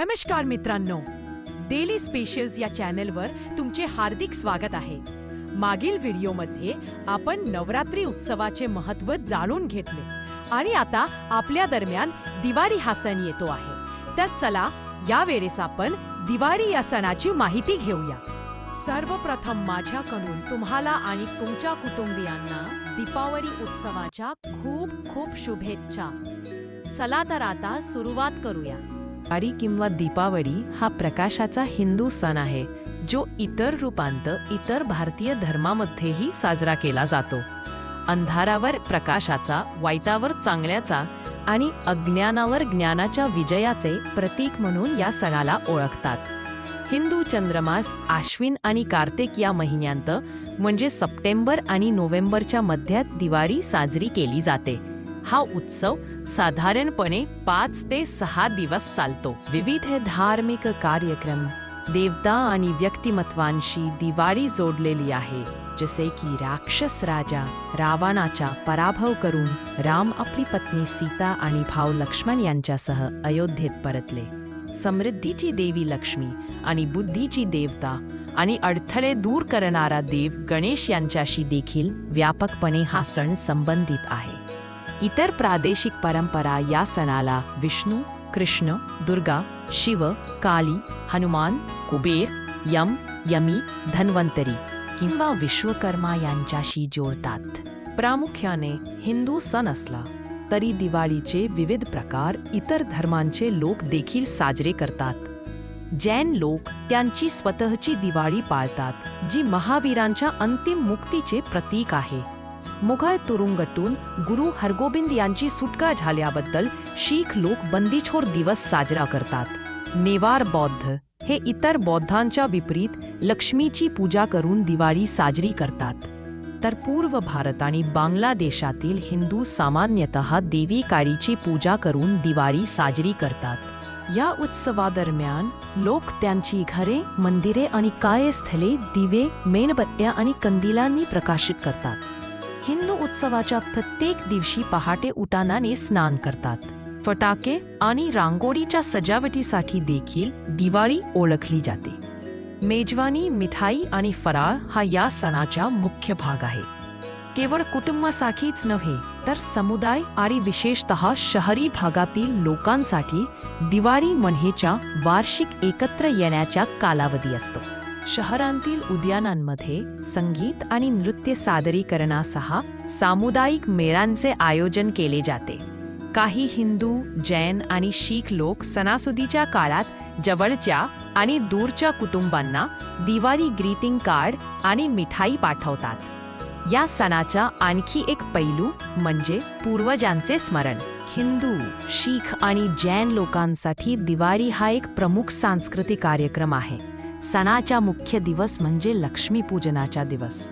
नमस्कार मित्रांनो, daily specials या चॅनलवर तुमचे हार्दिक स्वागत आहे. मागील व्हिडिओमध्ये आपण नवरात्री उत्सवाचे महत्त्व जाणून घेतले आणि आता आपल्या दरम्यान दिवाळी हा सण येतो आहे. तर चला यावेळेस आपण दिवाळी या सणाची माहिती घेऊया. सर्वप्रथम माझ्याकडून तुम्हाला आणि तुमच्या कुटुंबियांना दीपावली उत्सवाच्या खूप खूप शुभेच्छा. चला तर आता सुरुवात करूया. दिवाळी किंवा दीपावली हा प्रकाशाचा हिंदू सण आहे, जो इतर रूपांत इतर भारतीय धर्मामध्येही साजरा केला जातो. अंधारावर प्रकाशाचा, वाईटावर चांगल्याचा आणि अज्ञानावर ज्ञानाच्या विजयाचे प्रतीक म्हणून या सणाला ओळखतात. हिंदू चंद्रमास आश्विन आणि कार्तिक या महिन्यांत म्हणजे सप्टेंबर आणि नोव्हेंबरच्या मध्यात दिवाळी साजरी केली जाते. हा उत्सव साधारणपणे 5 ते 6 दिवस चालतो. विविध धार्मिक कार्यक्रम, देवता आणि व्यक्तिमत्वांशी दिवाळी जोडलेली आहे, जसे की राक्षस राजा रावणाचा पराभव करून राम आपली पत्नी सीता आणि भाऊ लक्ष्मण यांच्यासह अयोध्येत परतले. समृद्धीची देवी लक्ष्मी आणि बुद्धीची देवता आणि अडथळे दूर करणारा देव गणेश यांच्याशी देखील व्यापकपणे हा सण संबंधित आहे. इतर प्रादेशिक परंपरा या सणाला विष्णू, कृष्ण, दुर्गा, शिव, काली, हनुमान, कुबेर, यम, यमी, धन्वंतरी किंवा विश्वकर्मा यांच्याशी जोडतात. प्रामुख्याने हिंदू सण असला तरी दिवाळीचे विविध प्रकार इतर धर्मांचे लोक देखील साजरे करतात. जैन लोक त्यांची स्वतःची दिवाळी पाळतात, जी महावीरांच्या अंतिम मुक्तीचे प्रतीक आहे. मुघल तुरुंगातून गुरु हरगोबिंद यांची सुटका झाल्याबद्दल शीख लोक बंदीछोड दिवस साजरा करतात. नेवार बौद्ध हे इतर बौद्धांच्या विपरीत लक्ष्मीची पूजा करून दिवाळी साजरी करतात. तर पूर्व भारत आणि बांगलादेशातील हिंदू सामान्यतः देवी काळीची पूजा करून दिवाळी साजरी करतात. या उत्सवादरम्यान लोक त्यांची घरे, मंदिरे आणि कार्यस्थळे दिवे, मेणबत्त्या आणि कंदिलांनी प्रकाशित करतात. हिंदू उत्सवाच्या प्रत्येक दिवशी पहाटे उठानाने स्नान करतात. फटाके आणि रांगोळीच्या सजावटीसाठी देखील दिवाळी ओळखली जाते. मेजवानी, मिठाई आणि फराळ हा या सणाचा मुख्य भाग आहे. केवळ कुटुंबासाठीच नव्हे तर समुदाय आणि विशेषतः शहरी भागातील लोकांसाठी दिवाळी महिन्याच्या वार्षिक एकत्र येण्याचा कालावधी असतो. शहरांतील उद्यानांमध्ये संगीत आणि नृत्य सादरीकरणासह सामुदायिक मेळांचे आयोजन केले जाते. काही हिंदू, जैन आणि शीख लोक सणासुदीच्या काळात जवळच्या आणि दूरच्या कुटुंबांना दिवाळी ग्रीटिंग कार्ड आणि मिठाई पाठवतात. या सणाचा आणखी एक पैलू म्हणजे पूर्वजांचे स्मरण. हिंदू, शीख आणि जैन लोकांसाठी दिवाळी हा एक प्रमुख सांस्कृतिक कार्यक्रम आहे. सणाचा मुख्य दिवस म्हणजे लक्ष्मीपूजनाचा दिवस.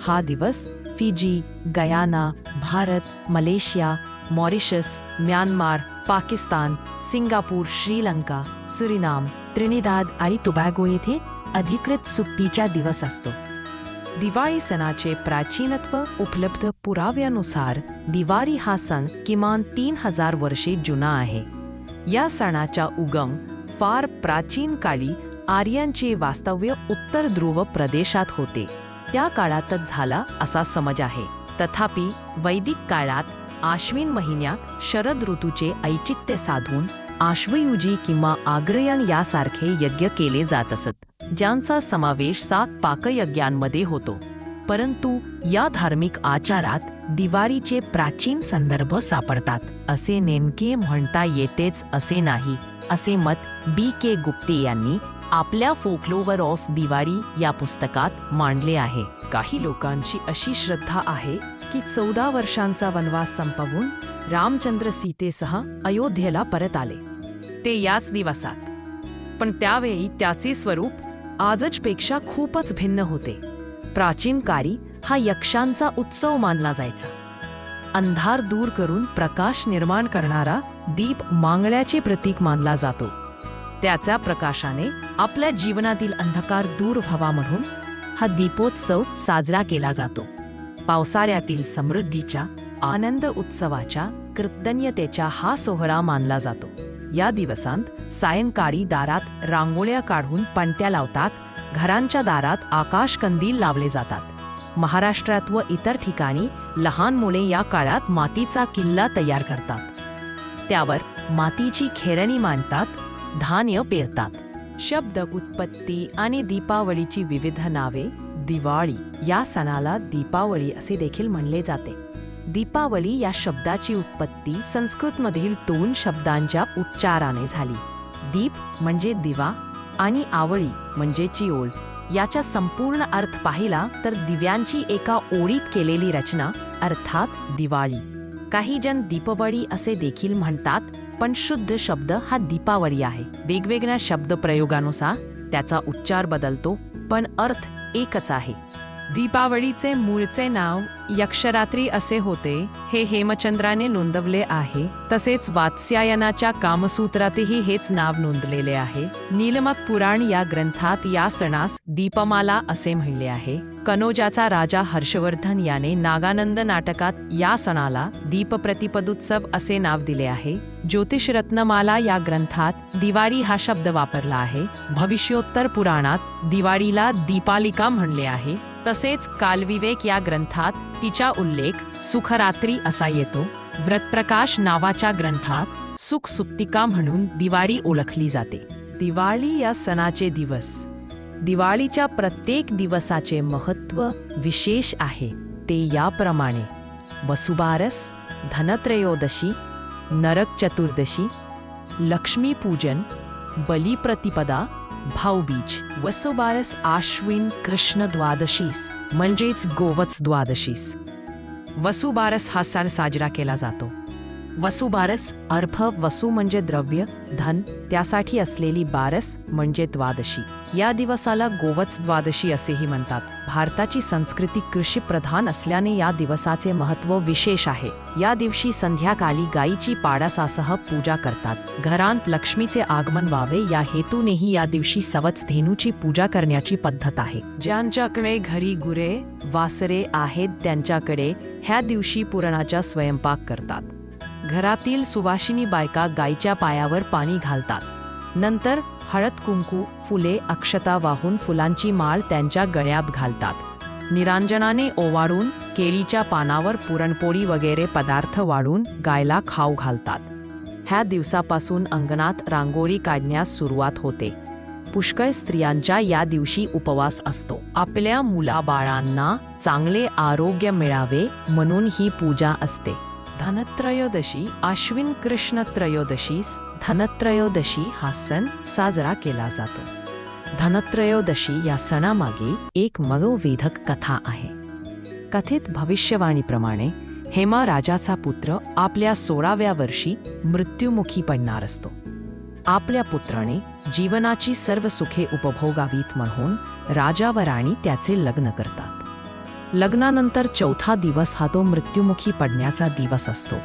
हा दिवस Fiji, Guyana, Bharat, Malaysia, Mauritius, Myanmar, Pakistan, Singapore, Sri Lanka, Suriname, Trinidad आणि टोबॅगो येथे अधिकृत सुट्टीचा दिवस असतो. दिवाळी सणाचे प्राचीनत्व उपलब्ध पुराव्यानुसार दिवाळी हा सण किमान 3000 वर्षे जुना आहे. या सणाचा उगम फार प्राचीन काळी आर्यांचे वास्तव्य उत्तर ध्रुव प्रदेशात होते त्या काळातच झाला असा समज आहे. तथापि वैदिक काळात आश्विन महिन्यात शरद ऋतूचे औचित्य साधून आश्वयुजी किंवा आग्रयण यासारखे यज्ञ केले जात असत, ज्यांचा समावेश 7 पाकयज्ञांमध्ये होतो. परंतु या धार्मिक आचारात दिवाळीचे प्राचीन संदर्भ सापडतात असे नेमके म्हणता येतेच असे नाही, असे मत B.K. गुप्ते यांनी आपल्या फोकलोवर ऑफ दिवाळी या पुस्तकात मांडले आहे. काही लोकांची अशी श्रद्धा आहे की 14 वर्षांचा वनवास संपवून रामचंद्र सीतेसह अयोध्येला परत आले, ते याच दिवसात. पण त्यावेळी त्याचे स्वरूप आजच्यापेक्षा खूपच भिन्न होते. प्राचीन काळी हा यक्षांचा उत्सव मानला जायचा. अंधार दूर करून प्रकाश निर्माण करणारा दीप मांगल्याचे प्रतीक मानला जातो. त्याच्या प्रकाशाने आपल्या जीवनातील अंधकार दूर व्हावा म्हणून हा दीपोत्सव साजरा केला जातो. पावसाळ्यातील समृद्धीच्या, आनंद उत्सवाच्या, कृतज्ञतेचा हा सोहळा मानला जातो. या दिवसांत सायंकाळी दारात रांगोळ्या काढून पणत्या लावतात, घरांच्या दारात आकाशकंदील लावले जातात. महाराष्ट्रात व इतर ठिकाणी लहान मुले या काळात मातीचा किल्ला तयार करतात. त्यावर मातीची खेळणी मांडतात, धान्य पेरतात. शब्द उत्पत्ती आणि दीपावलीची विविध नावे. दिवाळी या सणाला दीपावली असे देखील म्हणले जाते. दीपावली या शब्दाची उत्पत्ती संस्कृतमधील 2 शब्दांच्या उच्चाराने झाली. दीप म्हणजे दिवा आणि आवळी म्हणजे चिओल. याचा संपूर्ण अर्थ पाहिला तर दिव्यांची एका ओळीत केलेली रचना अर्थात दिवाळी. काही जण दीपावली असे देखील म्हणतात, पण शुद्ध शब्द हा दीपावली आहे. वेगवेगळ्या शब्द प्रयोगानुसार त्याचा उच्चार बदलतो, पण अर्थ एकच आहे. दीपावलीचे मूळचे नाव यक्षरात्री असे होते, हे हेमचंद्राने नोंदवले आहे. तसेच वात्स्यायनाच्या कामसूत्रातही हेच नाव नोंदलेले आहे. नीलमक पुराण या ग्रंथात या सणास दीपमाला असे म्हणले आहे. कनोजाचा राजा हर्षवर्धन याने नागानंद नाटकात या सणाला दीपप्रतिपदोत्सव असे नाव दिले आहे. ज्योतिषरत्नमाला या ग्रंथात दिवाळी हा शब्द वापरला आहे. भविष्योत्तर पुराणात दिवाळीला दीपालिका म्हणले आहे. तसेच कालविवेक या ग्रंथात तिचा उल्लेख सुखरात्री असा येतो. व्रतप्रकाश नावाच्या ग्रंथात सुखसुत्तिका म्हणून दिवाळी ओळखली जाते. दिवाळी या सणाचे दिवस. दिवाळीच्या प्रत्येक दिवसाचे महत्त्व विशेष आहे. ते याप्रमाणे: वसुबारस, धनत्रयोदशी, नरक चतुर्दशी, लक्ष्मीपूजन, बलिप्रतिपदा, भाऊबीज. वसुबारस आश्विन कृष्ण द्वादशीस म्हणजेच गोवत्स द्वादशीस वसुबारस हा सण साजरा केला जातो. वसुबारस अर्थ वसु म्हणजे द्रव्य, धन, त्यासाठी असलेली बारस म्हणजे द्वादशी. या दिवसाला गोवत्स द्वादशी असेही म्हणतात. भारताची संस्कृती कृषीप्रधान असल्याने या दिवसाचे महत्त्व विशेष आहे. या दिवशी संध्याकाळी गायीची पाडसासह पूजा करतात. घरात लक्ष्मीचे आगमन व्हावे या हेतूनेही या दिवशी सवत्स धेनूची पूजा करण्याची पद्धत आहे. ज्यांच्याकडे घरी गुरे वासरे आहेत त्यांच्याकडे ह्या दिवशी पुरणाचा स्वयंपाक करतात. घरातील सुवासिनी बायका गायीच्या पायावर पाणी घालतात. नंतर हळद कुंकू, फुले, अक्षता वाहून फुलांची माळ त्यांच्या गळ्यात घालतात. निरांजनाने ओवाळून केळीच्या पानावर पुरणपोळी वगैरे पदार्थ वाढून गायला खाऊ घालतात. ह्या दिवसापासून अंगणात रांगोळी काढण्यास सुरुवात होते. पुष्कळ स्त्रियांचा या दिवशी उपवास असतो. आपल्या मुलाबाळांना चांगले आरोग्य मिळावे म्हणून ही पूजा असते. धनत्रयोदशी आश्विन कृष्ण त्रयोदशीस धनत्रयोदशी हा सण साजरा केला जातो. धनत्रयोदशी या सणामागे एक मनोवेधक कथा आहे. कथित भविष्यवाणीप्रमाणे हेमा राजाचा पुत्र आपल्या 16व्या वर्षी मृत्युमुखी पडणार असतो. आपल्या पुत्राने जीवनाची सर्व सुखे उपभोगावीत म्हणून राजा व राणी त्याचे लग्न करतात. लग्नानंतर 4था दिवस हा तो मृत्युमुखी पडण्याचा दिवस असतो.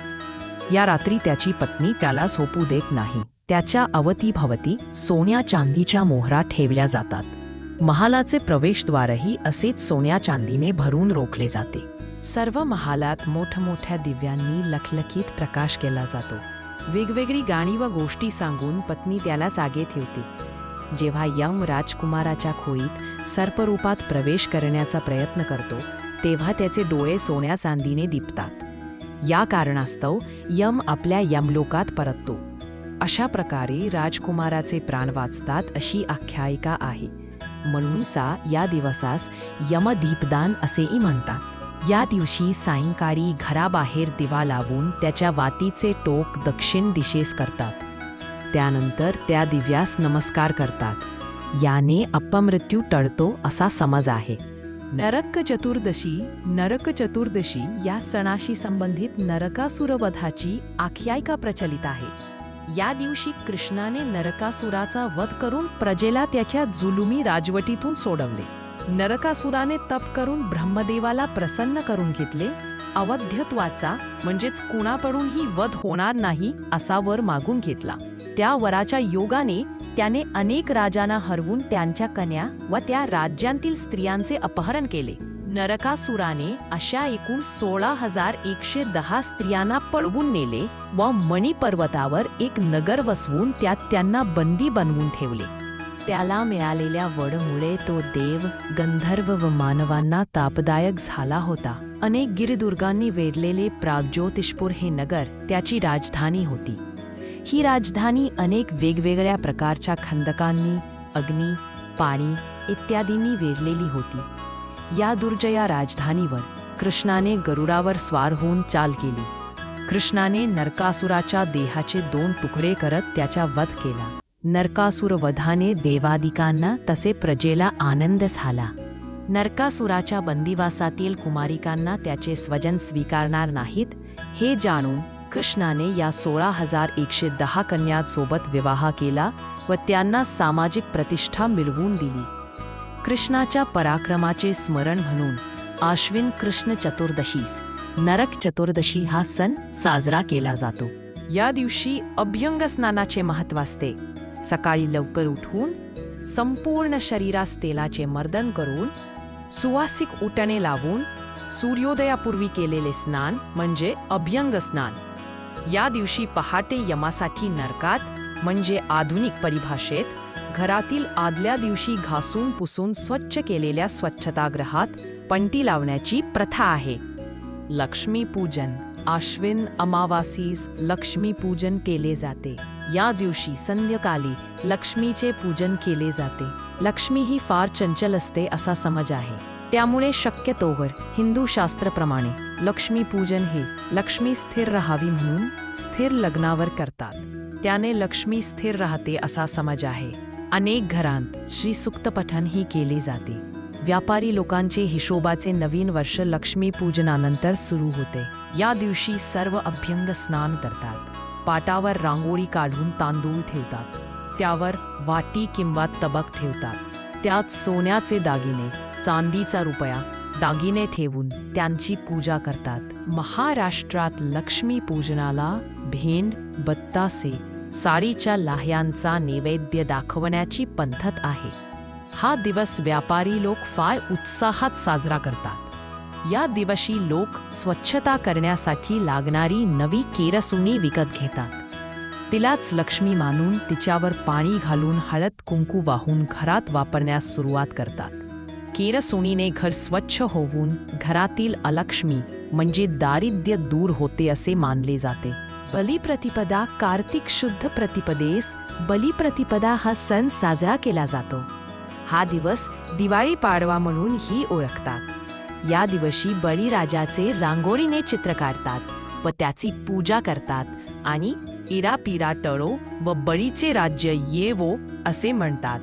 या रात्री त्याची पत्नी त्याला झोपू देत नाही. त्याच्या अवतीभवती सोन्या चांदीच्या मोहरा ठेवल्या जातात. महालाचे प्रवेशद्वारही असेच सोन्या चांदीने भरून रोखले जाते. सर्व महालात मोठमोठ्या दिव्यांनी लखलखीत प्रकाश केला जातो. वेगवेगळी गाणी व गोष्टी सांगून पत्नी त्याला जागे ठेवते. जेव्हा यम राजकुमाराच्या खोळीत सर्परूपात प्रवेश करण्याचा प्रयत्न करतो तेव्हा त्याचे डोळे सोन्या चांदीने दिपतात. या कारणास्तव यम आपल्या यमलोकात परततो. अशा प्रकारे राजकुमाराचे प्राण वाचतात अशी आख्यायिका आहे. म्हणून या दिवसास यमदीपदान असेही म्हणतात. या दिवशी सायंकाळी घराबाहेर दिवा लावून त्याच्या वातीचे टोक दक्षिण दिशेस करतात. त्यानंतर त्या दिव्यास नमस्कार करतात. याने अपमृत्यू टळतो असा समज आहे. नरक चतुर्दशी या सणाशी संबंधित नरकासुरवधाची आख्यायिका प्रचलित आहे. या दिवशी कृष्णाने नरकासुराचा वध करून प्रजेला त्याच्या जुलुमी राजवटीतून सोडवले. नरकासुराने तप करून ब्रह्मदेवाला प्रसन्न करून घेतले. अवध्यत्वाचा म्हणजेच कुणाकडूनही वध होणार नाही असा वर मागून घेतला. त्या वराच्या योगाने त्याने अनेक राजांना हरवून त्यांच्या कन्या व त्या राज्यांतील स्त्रियांचे अपहरण केले. नरकासुराने अशा एकूण 16,110 स्त्रियांना पळवून नेले व मणिपर्वतावर एक नगर वसवून त्यात त्यांना बंदी बनवून ठेवले. त्याला मिळालेल्या वडमुळे तो देव, गंधर्व व मानवांना तापदायक झाला होता. अनेक गिरिदुर्गांनी वेढलेले प्राग्ज्योतिषपूर हे नगर त्याची राजधानी होती. ही राजधानी अनेक वेगवेगळ्या प्रकारच्या खंदकांनी, अग्नी, पाणी इत्यादींनी वेढलेली होती. या दुर्जया राजधानीवर कृष्णाने गरुडावर स्वार होऊन चाल केली. कृष्णाने नरकासुराच्या देहाचे 2 तुकडे करत त्याचा वध केला. नरकासुर वधाने देवादिकांना तसे प्रजेला आनंद झाला. नरकासुराच्या बंदिवासातील कुमारिकांना त्याचे स्वजन स्वीकारणार नाहीत हे जाणून कृष्णाने या 16,110 कन्यांसोबत विवाह केला व त्यांना सामाजिक प्रतिष्ठा मिळवून दिली. कृष्णाच्या पराक्रमाचे स्मरण म्हणून आश्विन कृष्ण चतुर्दशीस नरक चतुर्दशी हा सण साजरा केला जातो. या दिवशी अभ्यंग स्नानाचे महत्त्व असते. सकाळी लवकर उठून संपूर्ण शरीरास तेलाचे मर्दन करून सुवासिक उटणे लावून सूर्योदयापूर्वी केलेले स्नान म्हणजे अभ्यंग स्नान. या दिवशी पहाटे यमासाठी नरकात म्हणजे आधुनिक परिभाषेत घरातील आदल्या दिवशी घासून पुसून स्वच्छ केलेल्या स्वच्छतागृहात पणती लावण्याची प्रथा आहे. लक्ष्मीपूजन. आश्विन अमावासीस लक्ष्मीपूजन केले जाते. या दिवशी संध्याकाळी लक्ष्मीचे पूजन केले जाते. लक्ष्मी ही फार चंचल असते असा समज आहे. त्यामुळे शक्यतोवर हिंदू शास्त्राप्रमाणे लक्ष्मीपूजन हे लक्ष्मी स्थिर राहावी म्हणून स्थिर लग्नावर करतात. त्याने लक्ष्मी स्थिर राहते असा समज आहे. अनेक घरांत श्रीसूक्त पठण ही केले जाते. व्यापारी लोकांचे हिशोबाचे नवीन वर्ष लक्ष्मीपूजनानंतर सुरू होते. या दिवशी सर्व अभ्यंग स्नान करतात. पाटावर रांगोळी काढून तांदूळ ठेवतात. त्यावर वाटी किंवा तबक ठेवतात. त्यात सोन्याचे दागिने, चांदीचा रुपया, दागिने ठेवून त्यांची पूजा करतात. महाराष्ट्रात लक्ष्मीपूजनाला भेंड, बत्तासे, साडीच्या लाह्यांचा नैवेद्य दाखवण्याची पद्धत आहे. हा दिवस व्यापारी लोक फार उत्साहात साजरा करतात. या दिवशी लोक स्वच्छता करण्यासाठी लागणारी नवी केरसुणी विकत घेतात. तिलाच लक्ष्मी मानून तिच्यावर पाणी घालून हळद कुंकू वाहून घरात वापरण्यास सुरुवात करतात. केरसुणीने घर स्वच्छ होऊन घरातील अलक्ष्मी म्हणजे दारिद्र्य दूर होते असे मानले जाते. बलिप्रतिपदा. कार्तिक शुद्ध प्रतिपदेस बलिप्रतिपदा हा सण साजरा केला जातो. हा दिवस दिवाळी पाडवा म्हणून ही ओळखतात. या दिवशी बळीराजाचे रांगोळीने चित्र काढतात व त्याची पूजा करतात आणि इरापिरा टळो व बळीचे राज्य येवो असे म्हणतात.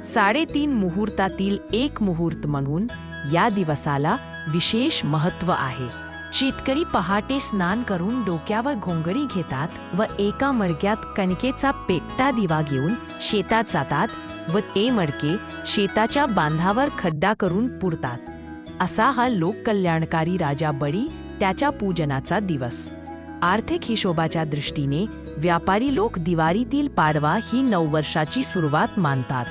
3.5 मुहूर्तातील एक मुहूर्त म्हणून या दिवसाला विशेष महत्त्व आहे. शेतकरी पहाटे स्नान करून डोक्यावर घोंगडी घेतात व एका मडक्यात कणकेचा पेटता दिवा घेऊन शेतात जातात व ते मडके शेताच्या बांधावर खड्डा करून पुरतात. असा हा लोककल्याणकारी राजा बळी त्याच्या पूजनाचा दिवस. आर्थिक हिशोबाच्या दृष्टीने व्यापारी लोक दिवाळीतील पाडवा ही नववर्षाची सुरुवात मानतात.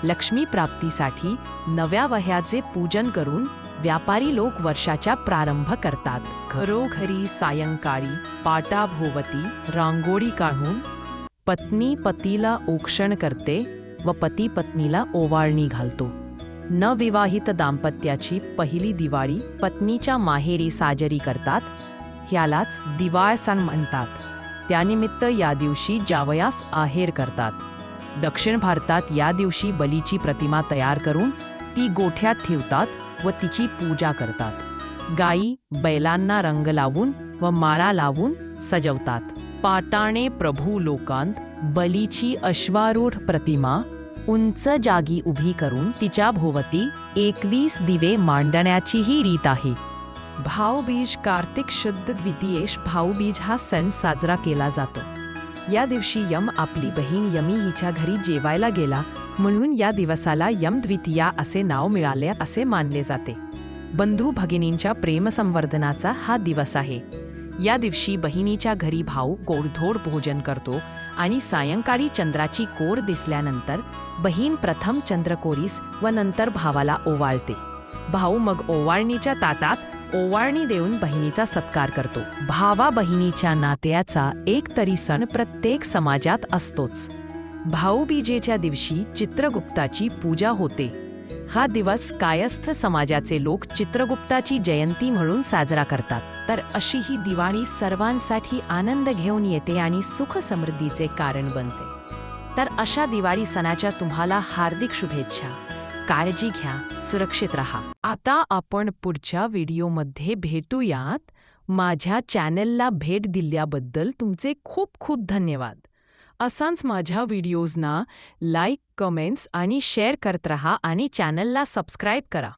लक्ष्मी प्राप्तीसाठी नव्या वह्याचे पूजन करून व्यापारी लोक वर्षाचा प्रारंभ करतात. घरोघरी सायंकाळी पाटाभोवती रांगोळी काढून पत्नी पतीला औक्षण करते व पती पत्नीला ओवाळणी घालतो. नवविवाहित दाम्पत्याची पहिली दिवाळी पत्नीच्या माहेरी साजरी करतात. ह्यालाच दिवाळ सण म्हणतात. त्यानिमित्त या दिवशी जावयास आहेर करतात. दक्षिण भारतात या दिवशी बलीची प्रतिमा तयार करून ती गोठ्यात ठेवतात व तिची पूजा करतात. गायी बैलांना रंग लावून व माळा लावून सजवतात. पाटाणे प्रभू लोकांत बलीची अश्वारूढ प्रतिमा उंच जागी उभी करून तिच्या भोवती 21 दिवे मांडण्याचीही रीत आहे. भाऊबीज. कार्तिक शुद्ध द्वितीयेस भाऊबीज हा सण साजरा केला जातो. या दिवशी यम आपली बहीण यमी हिच्या घरी जेवायला गेला म्हणून या दिवसाला यम द्वितीया असे नाव मिळाले असे मानले जाते. बंधू भगिनींच्या प्रेमसंवर्धनाचा हा दिवस आहे. या दिवशी बहिणीच्या घरी भाऊ गोडधोड भोजन करतो आणि सायंकाळी चंद्राची कोर दिसल्यानंतर बहीण प्रथम चंद्रकोरीस व नंतर भावाला ओवाळते. भाऊ मग ओवाळणीच्या ताटात ओवाळणी देऊन बहिणीचा सत्कार करतो. भावा बहिणीच्या नात्याचा एक तरी सण प्रत्येक समाजात असतोच. भाऊबीजेच्या दिवशी चित्रगुप्ताची पूजा होते. हा दिवस कायस्थ समाजाचे लोक चित्रगुप्ताची जयंती म्हणून साजरा करतात. तर अशी ही दिवाळी सर्वांसाठी आनंद घेऊन येते आणि सुख समृद्धीचे कारण बनते. तर अशा दिवाळी सणाच्या तुम्हाला हार्दिक शुभेच्छा. काळजी घ्या, सुरक्षित राहा. आता आपण पुढच्या व्हिडिओमध्ये भेटूयात. माझ्या चॅनलला भेट दिल्याबद्दल तुमचे खूप खूप धन्यवाद. असाच माझ्या व्हिडिओजना लाईक, कमेंट्स आणि शेअर करत रहा आणि चॅनलला सबस्क्राईब करा.